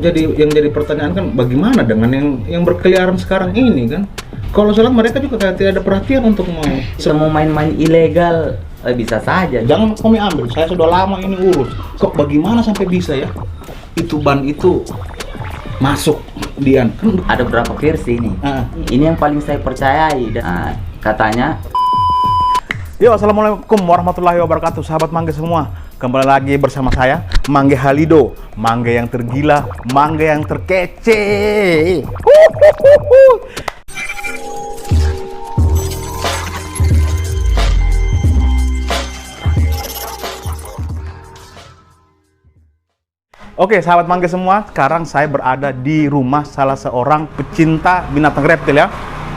Jadi pertanyaan kan bagaimana dengan yang berkeliaran sekarang ini kan? Kalau salah mereka juga kayak tidak ada perhatian untuk Kita mau main-main ilegal bisa saja. Jangan kami ambil, saya sudah lama ini urus. Kok bagaimana sampai bisa ya? Itu ban itu masuk Dian. Kan Ada beberapa versi ini. Ini yang paling saya percayai dan katanya. Yo, assalamualaikum warahmatullahi wabarakatuh, sahabat Mangge semua. Kembali lagi bersama saya, Mangge Halido, Mangge yang tergila, Mangge yang terkece. Oke, sahabat Mangge semua, sekarang saya berada di rumah salah seorang pecinta binatang reptil ya.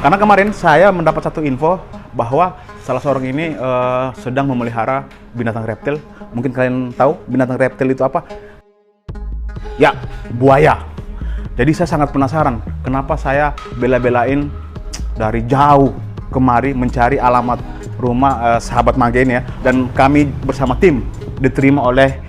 Karena kemarin saya mendapat satu info bahwa salah seorang ini sedang memelihara binatang reptil. Mungkin kalian tahu binatang reptil itu apa? Ya, buaya. Jadi saya sangat penasaran kenapa saya bela-belain dari jauh kemari mencari alamat rumah sahabat Mangge ini ya. Dan kami bersama tim diterima oleh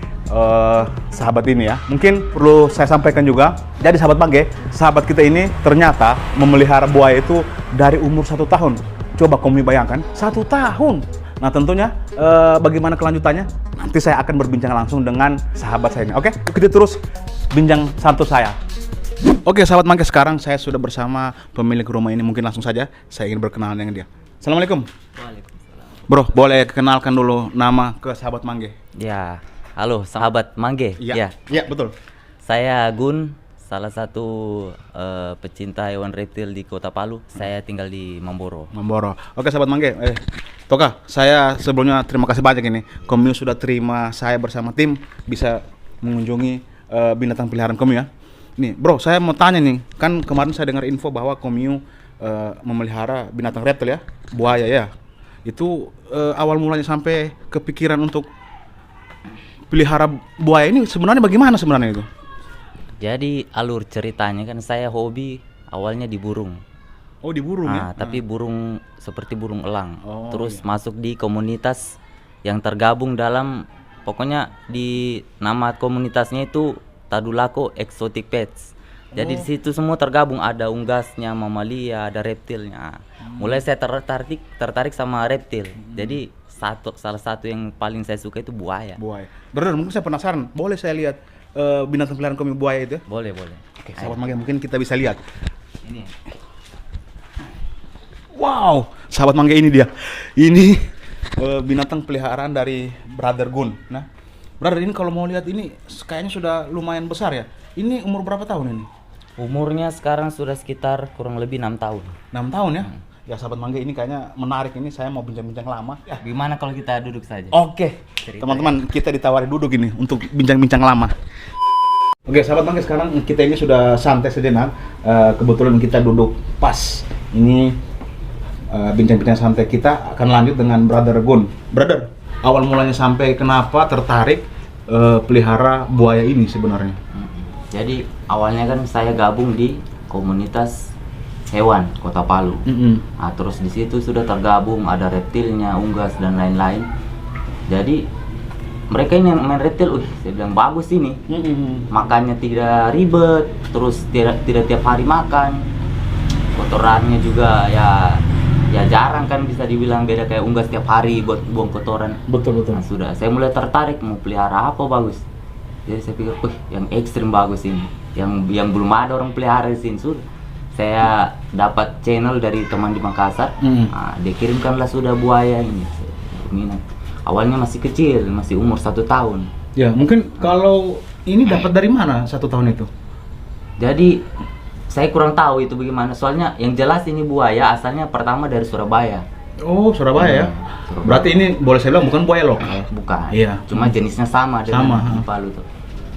sahabat ini ya. Mungkin perlu saya sampaikan juga. Jadi sahabat Mangge, sahabat kita ini ternyata memelihara buaya itu dari umur 1 tahun. Coba kamu bayangkan, 1 tahun. Nah tentunya bagaimana kelanjutannya? Nanti saya akan berbincang langsung dengan sahabat saya ini. Oke, kita terus bincang santai saya. Oke sahabat Mangge, sekarang saya sudah bersama pemilik rumah ini. Mungkin langsung saja saya ingin berkenalan dengan dia. Assalamualaikum. Waalaikumsalam. Bro, boleh kenalkan dulu nama ke sahabat Mangge? Ya, halo sahabat Mangge. Iya, betul. Saya Gun, salah satu pecinta hewan reptil di Kota Palu. Saya tinggal di Mamboro. Oke sahabat Mangge, Toka, saya sebelumnya terima kasih banyak ini. Komio sudah terima saya bersama tim bisa mengunjungi binatang peliharaan Komio ya. Nih, bro, saya mau tanya nih, kan kemarin saya dengar info bahwa Komio memelihara binatang reptil ya, buaya ya. Itu awal mulanya sampai kepikiran untuk pelihara buaya ini sebenarnya bagaimana sebenarnya itu? Jadi alur ceritanya kan saya hobi awalnya di burung. Oh, di burung ya? Tapi burung seperti burung elang. Oh, Terus iya. masuk di komunitas yang tergabung dalam, pokoknya di nama komunitasnya itu Tadulako Exotic Pets. Jadi di situ semua tergabung, ada unggasnya, mamalia, ada reptilnya. Mulai saya tertarik sama reptil. Jadi salah satu yang paling saya suka itu buaya. Buaya. Benar, mungkin saya penasaran. Boleh saya lihat binatang peliharaan Komio buaya itu? Boleh. Oke, sahabat Mangge, mungkin kita bisa lihat. Ini. Wow, sahabat Mangge, ini dia. Ini binatang peliharaan dari Brother Gun. Nah, brother ini kalau mau lihat ini kayaknya sudah lumayan besar ya. Ini umur berapa tahun ini? Umurnya sekarang sudah sekitar kurang lebih 6 tahun. 6 tahun ya? Ya sahabat Mangge, ini kayaknya menarik, ini saya mau bincang-bincang lama. Ya. Gimana kalau kita duduk saja? Oke, teman-teman, kita ditawari duduk ini untuk bincang-bincang lama. Oke, sahabat Mangge, sekarang kita ini sudah santai sejenak. Kebetulan kita duduk pas. Ini bincang-bincang santai kita akan lanjut dengan Brother Gun. Brother, awal mulanya sampai kenapa tertarik pelihara buaya ini sebenarnya? Jadi awalnya kan saya gabung di komunitas hewan Kota Palu. Nah, terus di situ sudah tergabung, ada reptilnya, unggas dan lain-lain. Jadi mereka ini yang main reptil, saya bilang bagus ini. Makannya tidak ribet, terus tidak tiap hari makan. Kotorannya juga ya jarang kan, bisa dibilang beda kayak unggas tiap hari buat buang kotoran. Betul. Nah, sudah saya mulai tertarik mau pelihara apa bagus. Jadi saya pikir, yang ekstrim bagus ini. Yang belum ada orang pelihara di sini sudah. Saya dapat channel dari teman di Makassar. Nah, dikirimkanlah sudah buaya ini. Minat. Awalnya masih kecil, masih umur 1 tahun. Ya, mungkin kalau ini dapat dari mana 1 tahun itu? Jadi saya kurang tahu itu bagaimana. Soalnya yang jelas ini buaya asalnya pertama dari Surabaya. Oh, Surabaya ya. Surabaya. Berarti ini boleh saya bilang bukan buaya lokal. Bukan. Iya. Cuma jenisnya sama dengan di Palu tuh.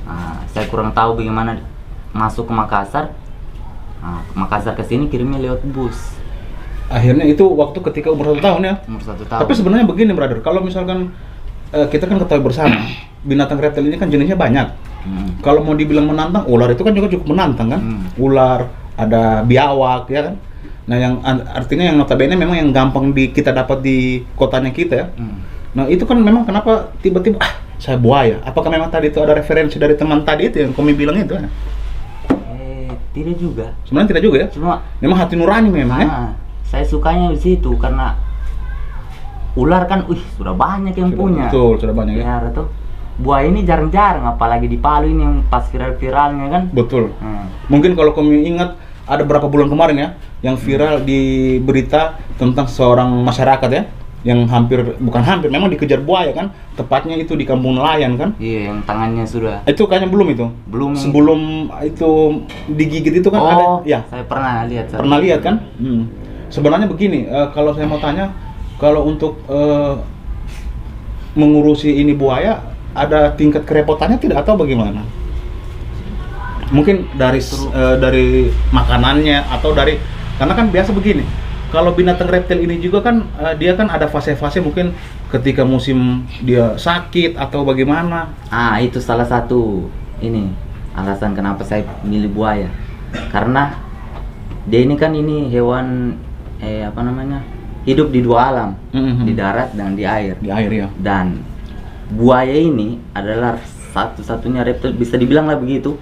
Nah, saya kurang tahu bagaimana masuk ke Makassar. Nah, Makassar ke sini kirimnya lewat bus. Akhirnya itu waktu ketika umur 1 tahun ya. Umur 1 tahun. Tapi sebenarnya begini, brother. Kalau misalkan kita kan ketahui bersama, binatang reptil ini kan jenisnya banyak. Kalau mau dibilang menantang, ular itu kan juga cukup menantang kan. Ular, ada biawak ya kan. Nah, yang artinya yang notabene memang yang gampang kita dapat di kotanya kita ya. Nah, itu kan memang kenapa tiba-tiba saya buaya. Apakah memang tadi itu ada referensi dari teman tadi itu yang kami bilang itu ya? Tidak juga. Sebenarnya tidak juga ya? Cuma Memang hati nurani memang ya? saya sukanya di situ karena ular kan, sudah banyak yang punya. Betul, sudah banyak ya. Pelihara tuh. Buaya ini jarang-jarang, apalagi di Palu ini yang pas viral-viralnya kan. Betul. Mungkin kalau kamu ingat ada berapa bulan kemarin ya, yang viral di berita tentang seorang masyarakat ya, yang bukan hampir, memang dikejar buaya kan, tepatnya itu di Kampung Nelayan kan. Iya, yang tangannya sudah. Itu kayaknya belum itu. Belum. Sebelum itu digigit itu kan ada. Ya. Saya pernah lihat. Pernah lihat kan? Sebenarnya begini, kalau saya mau tanya, kalau untuk mengurusi ini buaya, ada tingkat kerepotannya tidak atau bagaimana? Mungkin dari makanannya atau karena kan biasa begini. Kalau binatang reptil ini juga kan dia kan ada fase-fase, mungkin ketika musim dia sakit atau bagaimana. Itu salah satu ini alasan kenapa saya milih buaya. Karena dia ini kan hewan hidup di dua alam, di darat dan di air. Di air ya. Dan buaya ini adalah satu-satunya reptil, bisa dibilang lah begitu,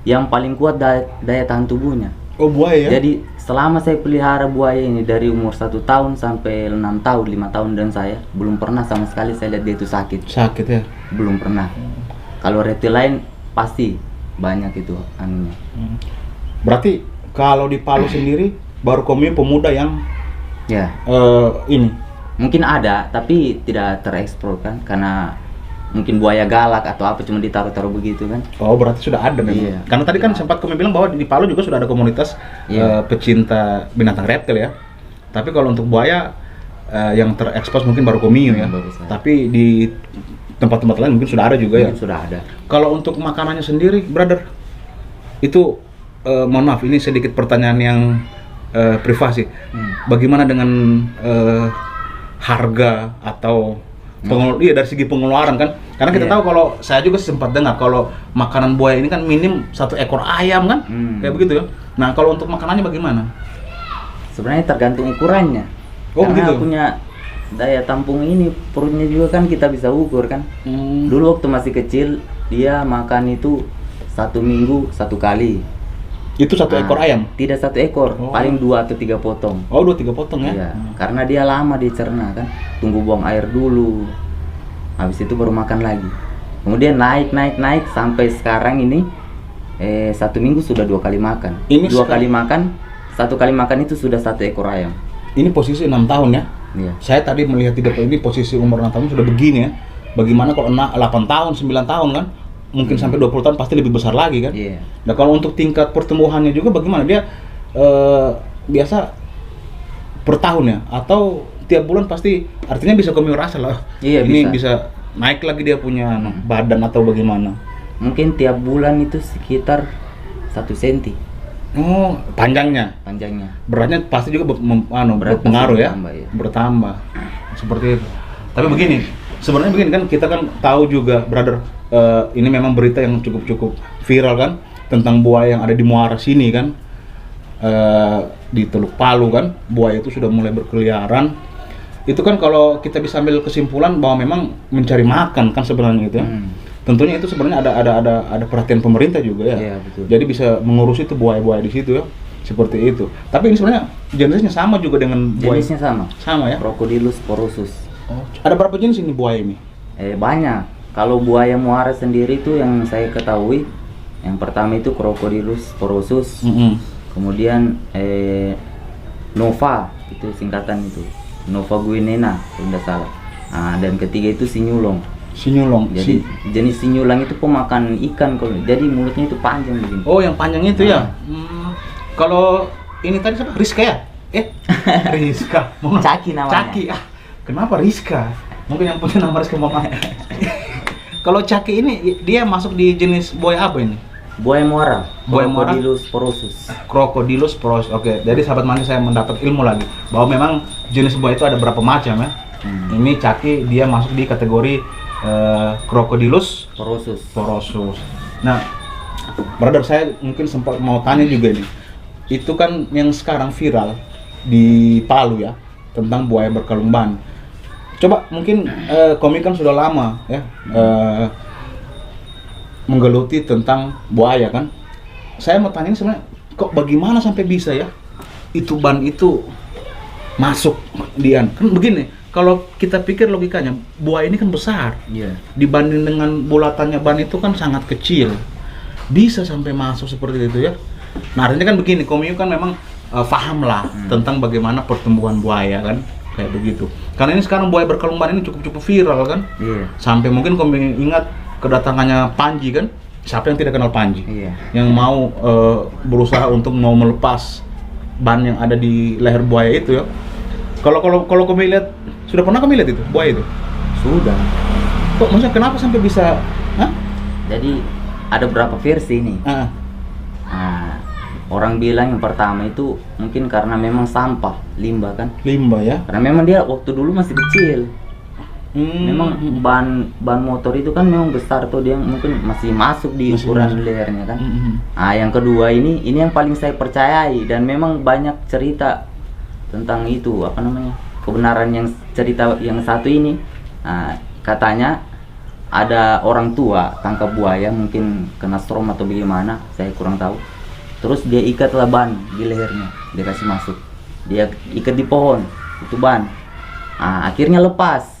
yang paling kuat daya tahan tubuhnya. Oh, buaya ya? Jadi selama saya pelihara buaya ini dari umur 1 tahun sampai 6 tahun, 5 tahun, dan saya belum pernah sama sekali saya lihat dia itu sakit. Sakit ya? Belum pernah. Kalau reptil lain pasti banyak itu anunya. Berarti kalau di Palu sendiri baru kamu pemuda yang Ya. Ini Mungkin ada, tapi tidak tereksplor kan, karena mungkin buaya galak atau apa, cuma ditaruh-taruh begitu kan. Oh, berarti sudah ada memang. Iya. Karena tadi kan sempat kamu bilang bahwa di Palu juga sudah ada komunitas pecinta binatang reptil ya. Tapi kalau untuk buaya yang terekspos mungkin baru Komio ya. Tapi di tempat-tempat lain mungkin sudah ada juga ya. Mungkin sudah ada. Kalau untuk makanannya sendiri, brother, itu mohon maaf ini sedikit pertanyaan yang privasi. Bagaimana dengan harga atau dari segi pengeluaran kan? Karena kita tahu, kalau saya juga sempat dengar kalau makanan buaya ini kan minim 1 ekor ayam kan, kayak begitu ya. Nah, kalau untuk makanannya bagaimana? Sebenarnya tergantung ukurannya. Oh, karena begitu? punya daya tampung ini, perutnya juga kan kita bisa ukur kan. Dulu waktu masih kecil dia makan itu 1 minggu 1 kali. Itu 1 ekor ayam? Tidak 1 ekor, paling 2 atau 3 potong. Oh, 2-3 potong ya? Iya, karena dia lama dicerna kan, tunggu buang air dulu, habis itu baru makan lagi. Kemudian naik sampai sekarang ini 1 minggu sudah 2 kali makan. Ini 2 kali makan, 1 kali makan itu sudah 1 ekor ayam. Ini posisi 6 tahun ya? Iya. Saya tadi melihat ini posisi umur 6 tahun sudah begini ya. Bagaimana kalau 8 tahun, 9 tahun kan? Mungkin sampai 20 tahun pasti lebih besar lagi kan? Iya. Nah, kalau untuk tingkat pertumbuhannya juga bagaimana? Dia biasa per tahun ya? Atau tiap bulan pasti, artinya bisa kamu rasa lah. Iya, ini bisa naik lagi dia punya badan atau bagaimana? Mungkin tiap bulan itu sekitar 1 senti Oh, panjangnya? panjangnya. Beratnya pasti juga Berat berpengaruh pasti ya? bertambah, ya. Bertambah. Seperti itu. Tapi begini, sebenarnya begini kan, kita kan tahu juga, brother, ini memang berita yang cukup viral kan, tentang buaya yang ada di Muara sini kan, di Teluk Palu kan, buaya itu sudah mulai berkeliaran. Itu kan kalau kita bisa ambil kesimpulan bahwa memang mencari makan kan sebenarnya itu ya. Tentunya itu sebenarnya ada perhatian pemerintah juga ya. Iya, betul. Jadi bisa mengurus itu buaya-buaya di situ ya. Seperti itu. Tapi ini sebenarnya jenisnya sama juga dengan buaya. Jenisnya sama. Sama ya? Crocodylus porosus. Oh, ada berapa jenis ini buaya ini? Banyak. Kalau buaya muara sendiri itu yang saya ketahui, yang pertama itu Crocodylus porosus. Kemudian Nova, itu singkatan itu. Nova guinea kalau tidak salah. Dan ketiga itu sinyulong. Sinyulong. Jadi jenis sinyulang itu pemakan ikan, kalau jadi mulutnya itu panjang begini. Oh, yang panjang itu ya. Kalau ini tadi siapa? Rizka ya? Rizka. Caki namanya. Caki. Kenapa Rizka? Mungkin yang punya nama Rizka mama. Kalau Caki ini dia masuk di jenis buaya apa ini? Buaya muara. Buaya muara? Crocodylus porosus. Crocodylus porosus. Oke. Jadi sahabat manja, saya mendapat ilmu lagi bahwa memang jenis buaya itu ada berapa macam ya. Ini Caki dia masuk di kategori Crocodylus porosus. Nah, brother, saya mungkin sempat mau tanya juga nih. Itu kan yang sekarang viral di Palu ya, tentang buaya berkalung ban. Coba mungkin komik kan sudah lama ya menggeluti tentang buaya kan. Saya mau tanya sebenarnya kok bagaimana sampai bisa ya itu ban itu masuk Dian? Kan begini, kalau kita pikir logikanya, buaya ini kan besar. Iya. Dibanding dengan bulatannya ban itu kan sangat kecil. Bisa sampai masuk seperti itu ya. Nah, artinya kan begini, Komio kan memang paham lah tentang bagaimana pertumbuhan buaya kan, kayak begitu. Karena ini sekarang buaya berkalung ban ini cukup viral kan. Iya. Sampai mungkin Komio ingat kedatangannya Panji kan. Siapa yang tidak kenal Panji? Iya. Yang mau berusaha untuk mau melepas ban yang ada di leher buaya itu ya. Kalau kami lihat, sudah pernah kami lihat itu buaya itu? Sudah. Kok maksudnya kenapa sampai bisa? Hah? Jadi ada berapa versi nih. Ah, Nah, orang bilang yang pertama itu mungkin karena memang sampah, limbah kan. limbah ya. Karena memang dia waktu dulu masih kecil. Memang ban motor itu kan memang besar tuh, dia mungkin masih masuk di Masih ukuran masuk. lehernya kan. Mm-mm. Nah, yang kedua ini yang paling saya percayai dan memang banyak cerita tentang itu, apa namanya, kebenaran yang cerita yang satu ini. Nah, katanya ada orang tua tangkap buaya, mungkin kena strom atau bagaimana, saya kurang tahu. Terus dia ikatlah ban di lehernya, dia kasih masuk, dia ikat di pohon itu ban. Nah, akhirnya lepas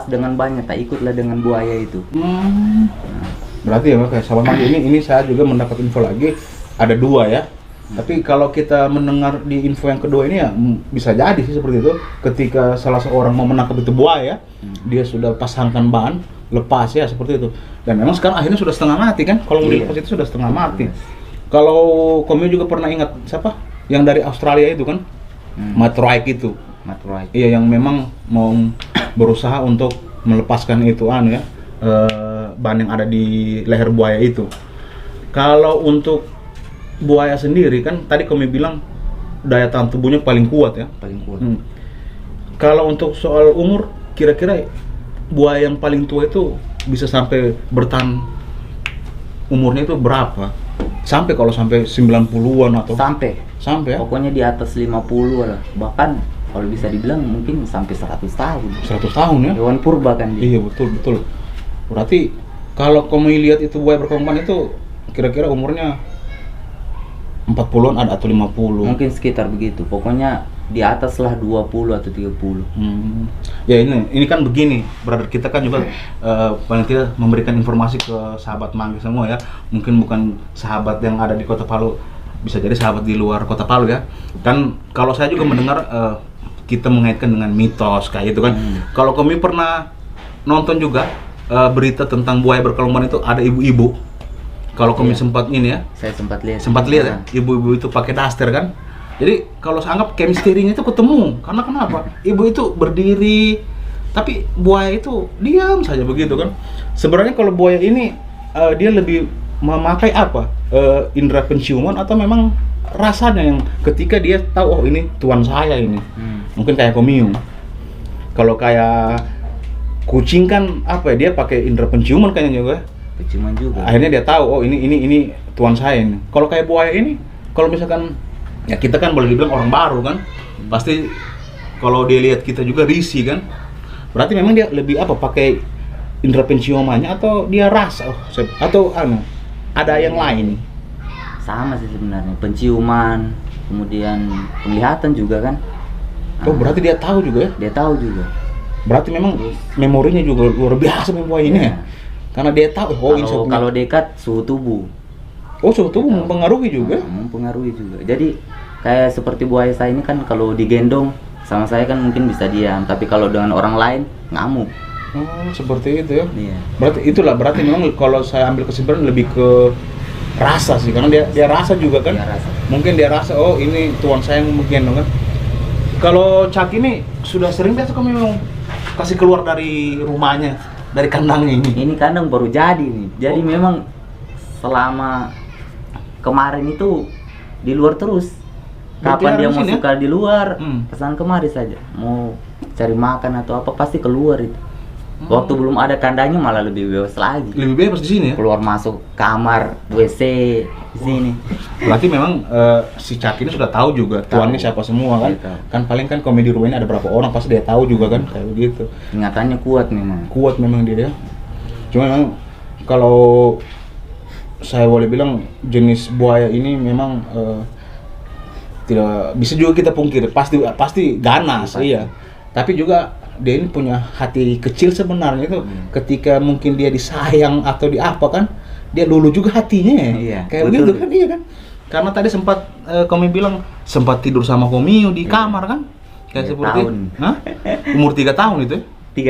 dengan bannya, tak ikutlah dengan buaya itu. Berarti ya kayak sahabat Magi ini saya juga mendapat info lagi ada dua ya. Tapi kalau kita mendengar di info yang kedua ini ya bisa jadi sih seperti itu. Ketika salah seorang mau menangkap itu buaya, dia sudah pasangkan ban, lepas ya seperti itu. Dan memang sekarang akhirnya sudah setengah mati kan? Kalau Iya. dilepas itu sudah setengah mati. Kalau Komio juga pernah ingat siapa? Yang dari Australia itu kan? Matt Wright itu. Maturai. Iya, yang memang mau berusaha untuk melepaskan itu ya, ban yang ada di leher buaya itu. Kalau untuk buaya sendiri kan tadi kami bilang daya tahan tubuhnya paling kuat ya. Paling kuat. Kalau untuk soal umur, kira-kira buaya yang paling tua itu bisa sampai bertahan umurnya itu berapa? Sampai kalau sampai 90-an atau sampai ya? Pokoknya di atas 50 lah. Bahkan kalau bisa dibilang mungkin sampai 100 tahun. 100 tahun ya? Hewan purba kan dia. Iya, betul. Berarti kalau kamu lihat itu buaya berkalung ban itu kira-kira umurnya 40-an ada atau 50? Mungkin sekitar begitu. Pokoknya di atas lah 20 atau 30. Ya ini kan begini, brother, kita kan juga paling tidak memberikan informasi ke sahabat Manggi semua ya. Mungkin bukan sahabat yang ada di Kota Palu, bisa jadi sahabat di luar Kota Palu ya. Dan kalau saya juga mendengar kita mengaitkan dengan mitos kayak gitu kan. Kalau kami pernah nonton juga berita tentang buaya berkalung ban itu ada ibu-ibu. Kalau kami sempat ini ya, Saya sempat lihat. ya, ibu-ibu itu pakai daster kan. Jadi kalau saya anggap chemistry-nya itu ketemu. Karena kenapa? Ibu itu berdiri, tapi buaya itu diam saja begitu kan. Sebenarnya kalau buaya ini dia lebih memakai apa? Indera penciuman atau memang rasanya yang ketika dia tahu oh ini tuan saya ini. Mungkin kayak Komio. Kalau kayak kucing kan apa ya, dia pakai indera penciuman kayaknya juga. Penciuman juga. Akhirnya dia tahu oh ini tuan saya ini. Kalau kayak buaya ini, kalau misalkan ya kita kan boleh dibilang orang baru kan, pasti kalau dia lihat kita juga risih kan. Berarti memang dia lebih apa, pakai indera penciumannya atau dia rasa atau ada yang lain? Sama sih sebenarnya, penciuman, kemudian penglihatan juga kan. Oh berarti dia tahu juga ya? Dia tahu juga. Berarti memang memorinya juga luar biasa buaya ini ya? Karena dia tahu oh ini Kalau dekat suhu tubuh. Oh suhu tubuh mempengaruhi juga? Mempengaruhi juga. Jadi kayak seperti buaya saya ini kan kalau digendong sama saya kan mungkin bisa diam, tapi kalau dengan orang lain ngamuk. Oh seperti itu ya? Iya. Berarti memang kalau saya ambil kesimpulan lebih ke rasa sih, karena dia rasa juga kan? Dia rasa. Mungkin dia rasa oh ini tuan saya yang menggendong kan? Kalau Cak ini sudah sering biasa kamu memang kasih keluar dari rumahnya, dari kandangnya ini? Ini kandang baru jadi nih. Jadi memang selama kemarin itu di luar terus. Kapan dia mau suka di luar, pesan kemari saja. Mau cari makan atau apa pasti keluar itu. Waktu belum ada kandangnya malah lebih bebas lagi. Lebih bebas di sini ya? Keluar masuk kamar, WC di sini. Berarti memang si Cak ini sudah tahu juga tuannya siapa semua kan? Iya, tahu. Kan paling kan komedi rumah ini ada berapa orang pasti dia tahu juga kan kayak begitu. Ingatannya kuat memang. Kuat memang dia ya. Cuma memang kalau saya boleh bilang jenis buaya ini memang tidak bisa juga kita pungkiri, pasti ganas, iya. Tapi juga dia ini punya hati kecil sebenarnya itu. Ketika mungkin dia disayang atau di apa kan, dia luluh juga hatinya. Iya, Kayak betul. begitu kan, iya kan? Karena tadi sempat Komi bilang sempat tidur sama Komio di kamar kan? Kayak 3 seperti tahun. Hah? Umur 3 tahun itu ya?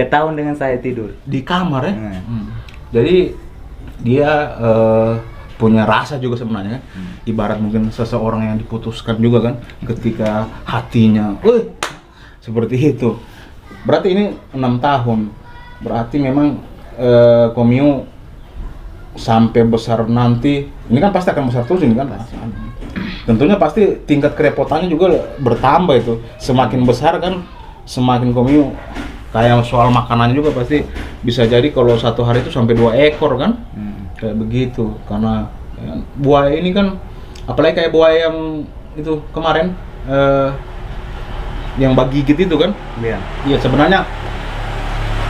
3 tahun dengan saya tidur. Di kamar ya. Hmm. Jadi dia punya rasa juga sebenarnya. Ibarat mungkin seseorang yang diputuskan juga kan, ketika hatinya, seperti itu. Berarti ini 6 tahun. Berarti memang Komio sampai besar nanti, ini kan pasti akan besar terus ini kan. Tentunya pasti tingkat kerepotannya juga bertambah itu. Semakin besar kan, semakin Komio kayak soal makanannya juga pasti bisa jadi kalau satu hari itu sampai 2 ekor kan. Kayak begitu. Karena buaya ini kan, apalagi kayak buaya yang itu kemarin yang bagi gigit itu kan. Iya. Iya, sebenarnya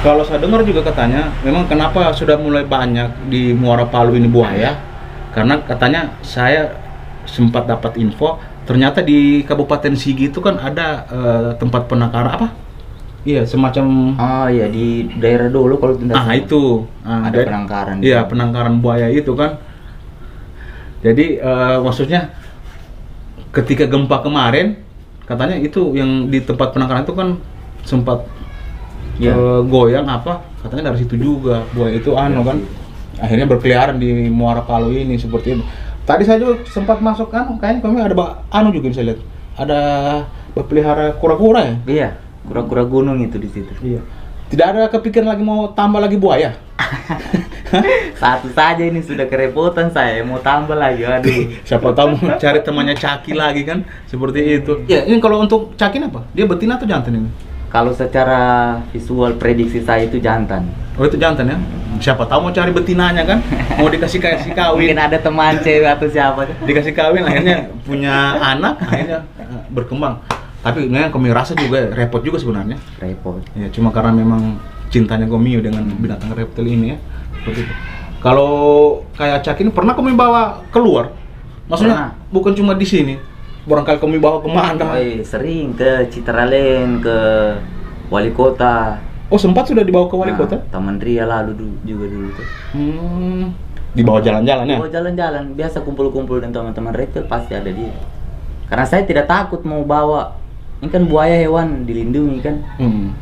kalau saya dengar juga katanya memang kenapa sudah mulai banyak di Muara Palu ini buaya, karena katanya saya sempat dapat info ternyata di Kabupaten Sigi itu kan ada tempat penangkaran apa? Iya, semacam Oh iya, di daerah dulu kalau tidak salah. itu ada penangkaran. Iya, penangkaran buaya itu kan. Jadi maksudnya ketika gempa kemarin katanya itu yang di tempat penangkaran itu kan sempat goyang apa, katanya dari situ juga buaya itu kan akhirnya berkeliaran di Muara Palu ini seperti itu. Tadi saya juga sempat masuk kan, kayaknya kami ada juga bisa lihat, ada pelihara kura-kura ya. Iya, kura-kura gunung itu di situ. Iya. Tidak ada kepikiran lagi mau tambah lagi buaya? Satu saja ini sudah kerepotan saya, mau tambah lagi. Aduh. Siapa tahu mau cari temannya Caki lagi kan, seperti itu. Ya, ini kalau untuk Caki apa? Dia betina atau jantan ini? Kalau secara visual prediksi saya itu jantan. Oh, itu jantan ya? Siapa tahu mau cari betinanya kan? Mau dikasih kawin. Mungkin ada teman cewek atau siapa. Dikasih kawin akhirnya punya anak, akhirnya berkembang. Tapi memang Komio rasa juga repot juga sebenarnya. Repot. Ya, cuma karena memang cintanya Komio dengan binatang reptil ini ya. Seperti itu. Kalau kayak Caki ini pernah Komio bawa keluar? Maksudnya bukan cuma di sini. Barangkali Komio bawa kemana? Sering ke Citralen, ke Wali Kota. Oh, sempat sudah dibawa ke Wali Kota? Taman Ria lalu juga dulu tuh. Dibawa jalan-jalan ya? Dibawa jalan-jalan. Biasa kumpul-kumpul dengan teman-teman reptil pasti ada dia. Karena saya tidak takut mau bawa. Ini kan buaya hewan dilindungi kan.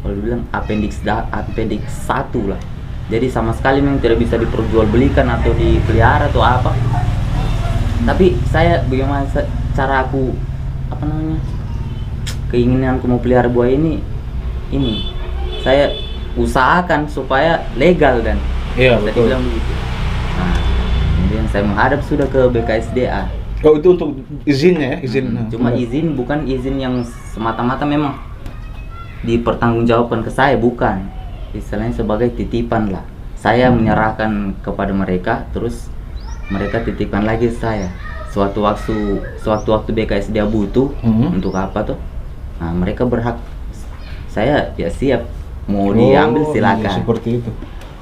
Kalau dibilang appendix 1 lah. Jadi sama sekali memang tidak bisa diperjualbelikan atau dipelihara atau apa. Tapi saya bagaimana cara aku keinginanku mau pelihara buaya ini saya usahakan supaya legal dan betul. bilang begitu. Nah, kemudian saya menghadap sudah ke BKSDA. Oh, itu untuk izinnya ya, izin. Cuma izin bukan izin yang semata-mata memang dipertanggungjawabkan ke saya, bukan. Istilahnya sebagai titipan lah. Saya menyerahkan kepada mereka, terus mereka titipkan lagi ke saya. Suatu waktu BKSDA butuh untuk apa tuh? Nah, mereka berhak. Saya ya siap mau diambil silakan. Iya, seperti itu.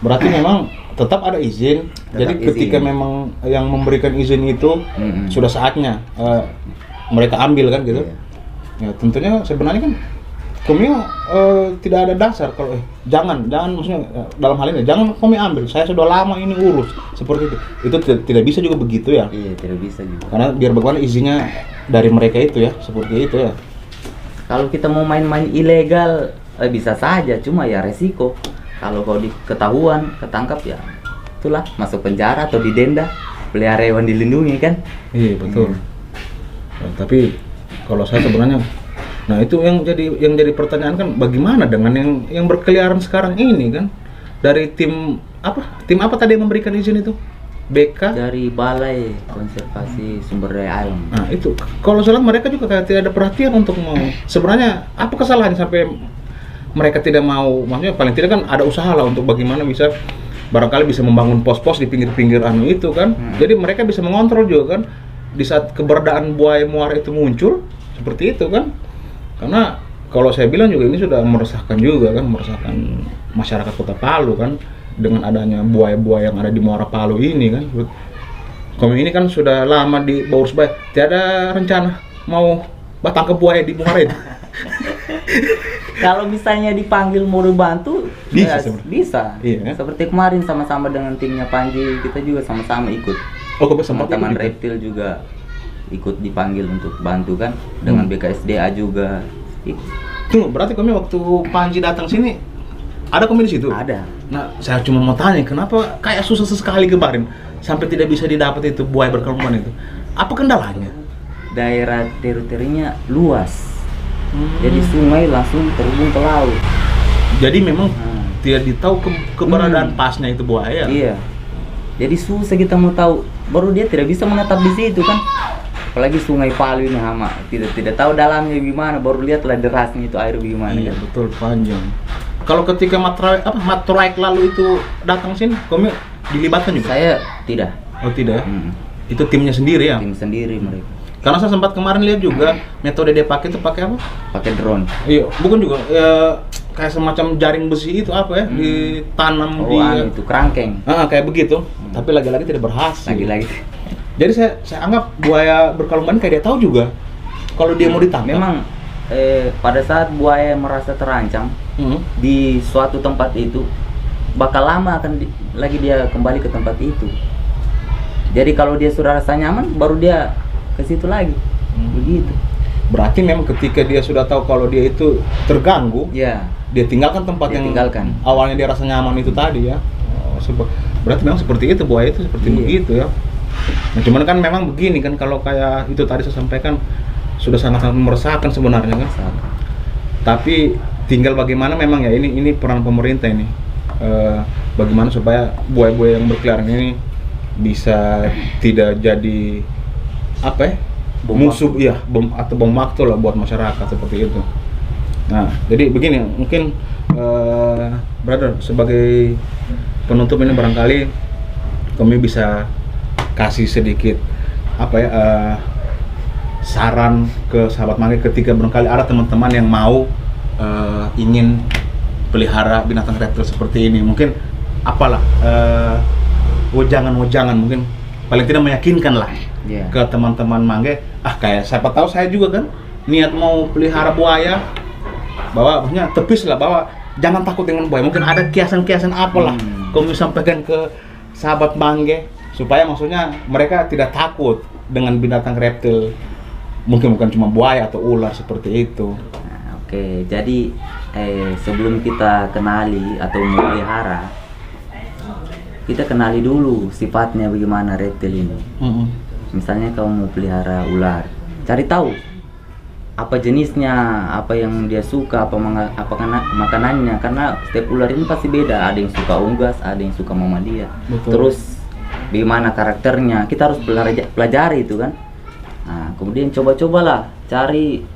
Berarti memang tetap ada izin. Jadi ketika memang yang memberikan izin itu sudah saatnya mereka ambil kan gitu. Ya tentunya sebenarnya kan Komio tidak ada dasar kalau jangan maksudnya dalam hal ini jangan Komio ambil. Saya sudah lama ini urus seperti itu. Itu tidak bisa juga begitu ya. Iya, tidak bisa juga. Karena biar bagaimana izinnya dari mereka itu ya, seperti itu ya. Kalau kita mau main-main ilegal bisa saja, cuma ya resiko. Kalau kau ketahuan, ketangkap ya itulah masuk penjara atau didenda. Pelihara hewan dilindungi kan? Iya, betul. Nah, tapi kalau saya sebenarnya nah itu yang jadi pertanyaan kan bagaimana dengan yang berkeliaran sekarang ini kan? Dari tim apa tadi yang memberikan izin itu? BK dari Balai Konservasi Sumber Daya Alam. Nah, itu kalau salah mereka juga kayak tidak ada perhatian untuk mau sebenarnya apa kesalahan sampai mereka tidak mau, maksudnya paling tidak kan ada usaha lah untuk bagaimana bisa barangkali bisa membangun pos-pos di pinggir-pinggir itu kan. Jadi mereka bisa mengontrol juga kan di saat keberadaan buaya muara itu muncul seperti itu kan. Karena kalau saya bilang juga ini sudah meresahkan juga kan, meresahkan masyarakat Kota Palu kan dengan adanya buaya-buaya yang ada di Muara Palu ini kan. Kami ini kan sudah lama di Bawursbaya, tiada rencana mau tangkap buaya di Muara itu? Kalau misalnya dipanggil mau dibantu, Bisa ya, sebenarnya. bisa. Iya. Seperti kemarin sama-sama dengan timnya Panji, kita juga sama-sama ikut. Oh, kok sempat Teman-teman ikut? reptil juga ikut dipanggil untuk bantu kan, dengan BKSDA juga. Tunggu, berarti kami waktu Panji datang sini ada kami di situ? Ada. Nah, saya cuma mau tanya, kenapa kayak susah sekali kemarin sampai tidak bisa didapat itu buaya berkelumpan itu? Apa kendalanya? Daerah teritorinya luas. Jadi sungai langsung terhubung ke laut. Jadi memang Nah, tidak ditahu keberadaan pasnya itu buaya. iya. Jadi susah kita mau tahu. Baru dia tidak bisa menetap di situ kan. Apalagi Sungai Palu ini hama. Tidak tahu dalamnya gimana. Baru lihatlah derasnya itu air gimana Iya, kan. betul, panjang. Kalau ketika Matroek lalu itu datang sini, kami dilibatkan juga? Saya tidak. Oh tidak, Hmm. itu timnya sendiri ya? Tim sendiri mereka. Karena saya sempat kemarin lihat juga metode dia pakai itu pakai apa? Pakai drone. Iya, bukan juga kayak semacam jaring besi itu apa ya? Ditanam Oh, di itu kerangkeng. kayak begitu. Tapi lagi-lagi tidak berhasil. Lagi-lagi. Jadi saya anggap buaya berkalumban kayak dia tahu juga kalau dia mau ditangkap. Memang pada saat buaya merasa terancam di suatu tempat itu, bakal lama akan lagi dia kembali ke tempat itu. Jadi kalau dia sudah rasa nyaman, baru dia ke situ lagi. Begitu. Berarti memang ketika dia sudah tahu kalau dia itu terganggu, Ya. dia tinggalkan tempat Dia yang tinggalkan. awalnya dia rasa nyaman itu tadi ya. Berarti memang seperti itu, buaya itu seperti Iya. begitu ya. Nah, cuman kan memang begini kan, kalau kayak itu tadi saya sampaikan sudah sangat-sangat meresahkan sebenarnya kan. Tapi tinggal bagaimana memang ya, ini peran pemerintah ini. Bagaimana supaya buaya-buaya yang berkeliaran ini bisa tidak jadi apa ya? Musuh ya, bom atau bom waktu lah buat masyarakat seperti itu. Nah, jadi begini, mungkin brother sebagai penutup ini barangkali kami bisa kasih sedikit apa ya, saran ke sahabat mangga ketika barangkali ada teman-teman yang mau ingin pelihara binatang reptil seperti ini. Mungkin apalah wejangan-wejangan mungkin paling tidak meyakinkan lah ke teman-teman mangga. Kayak siapa tahu saya juga kan niat mau pelihara buaya, bahwa maksudnya tepis lah, bahwa jangan takut dengan buaya. Mungkin ada kiasan-kiasan apalah kami sampaikan ke sahabat mangga supaya maksudnya mereka tidak takut dengan binatang reptil, mungkin bukan cuma buaya atau ular seperti itu. Nah, oke, jadi sebelum kita kenali atau memelihara, kita kenali dulu sifatnya bagaimana reptil ini. Misalnya kamu mau pelihara ular, cari tahu apa jenisnya, apa yang dia suka, apa makanannya, karena setiap ular ini pasti beda. Ada yang suka unggas, ada yang suka mamalia. Betul. Terus bagaimana karakternya, kita harus pelajari itu kan. Nah, kemudian coba-cobalah cari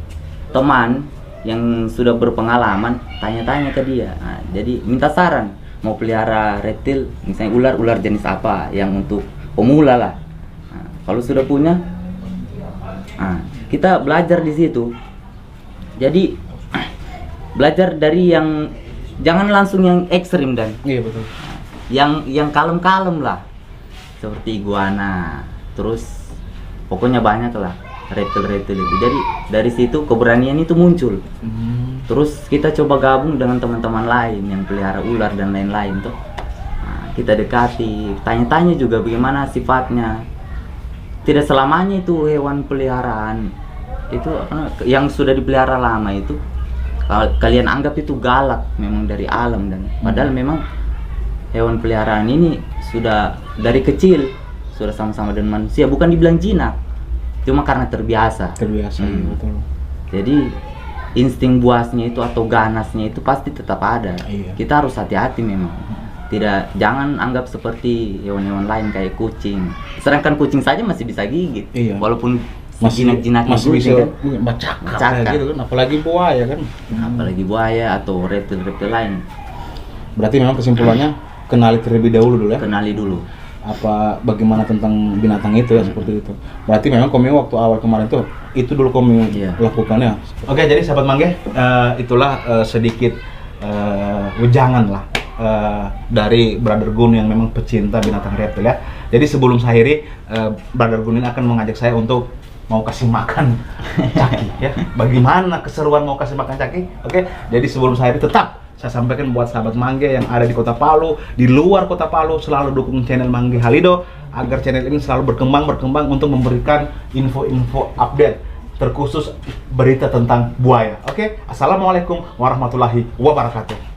teman yang sudah berpengalaman, tanya-tanya ke dia. Nah, jadi minta saran, mau pelihara reptil, misalnya ular jenis apa yang untuk pemula lah. Nah, kalau sudah punya, kita belajar di situ. Jadi belajar dari yang jangan langsung yang ekstrim, dan Iya betul. yang kalem-kalem lah, seperti iguana, terus pokoknya banyak lah reptil-reptil itu. Jadi dari situ keberanian itu muncul. Terus kita coba gabung dengan teman-teman lain yang pelihara ular dan lain-lain tuh. Nah, kita dekati, tanya-tanya juga bagaimana sifatnya. Tidak selamanya itu hewan peliharaan itu yang sudah dipelihara lama itu kalian anggap itu galak memang dari alam, dan padahal memang hewan peliharaan ini sudah dari kecil sudah sama-sama dengan manusia, bukan dibilang jinak, cuma karena terbiasa. Betul. Jadi insting buasnya itu atau ganasnya itu pasti tetap ada. Iya. Kita harus hati-hati memang. Jangan anggap seperti hewan-hewan lain kayak kucing. Sedangkan kucing saja masih bisa gigit. Iya. Walaupun Masih jinak-jinaknya bisa kucing kan. bacakar gitu kan, apalagi buaya kan. Apalagi buaya atau reptil-reptil lain. Berarti memang kesimpulannya kenali terlebih dahulu ya. Kenali dulu. Bagaimana tentang binatang itu ya, seperti itu. Berarti memang kami waktu awal kemarin tuh itu dulu kami lakukannya. Oke, jadi sahabat mangga, itulah sedikit wejangan lah dari Brother Gun yang memang pecinta binatang reptil ya. Jadi sebelum saya akhiri, Brother Gun ini akan mengajak saya untuk mau kasih makan caki ya. Bagaimana keseruan mau kasih makan caki? Oke, jadi sebelum saya tetap saya sampaikan buat sahabat Mangge yang ada di Kota Palu, di luar Kota Palu, selalu dukung channel Mangge Halido agar channel ini selalu berkembang untuk memberikan info-info update terkhusus berita tentang buaya. Oke, assalamualaikum warahmatullahi wabarakatuh.